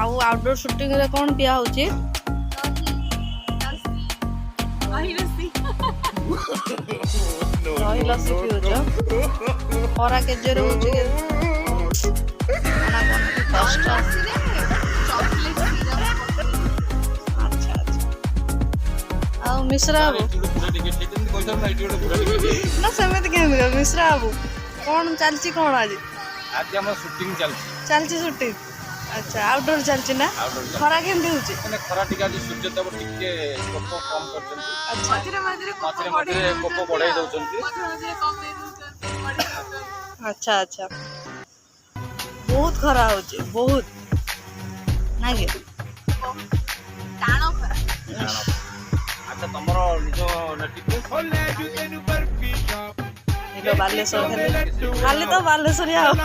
आउ outdoor shooting रे कौन पिया होची दही लस्सी पिउछ खरा के जे रहउची खाना कोन कष्ट अच्छा अच्छा आउ मिश्रा बाबू ना समेत के मिश्रा बाबू कौन चलची कौन आज आज हम शूटिंग चलची शूटिंग अच्छा आउटडोर चलची ना खरा केमती होची माने खरा टिका जे सूर्य देव टिके कोप कम करछन अच्छा मात्रे मात्रे कोप बढ़ाई दउछन अच्छा अच्छा बहुत खरा होची बहुत ना के टाणो खरा अच्छा तमरो निजो नेटिव बालेश्वर खाली तो बालेश्वरिया अच्छा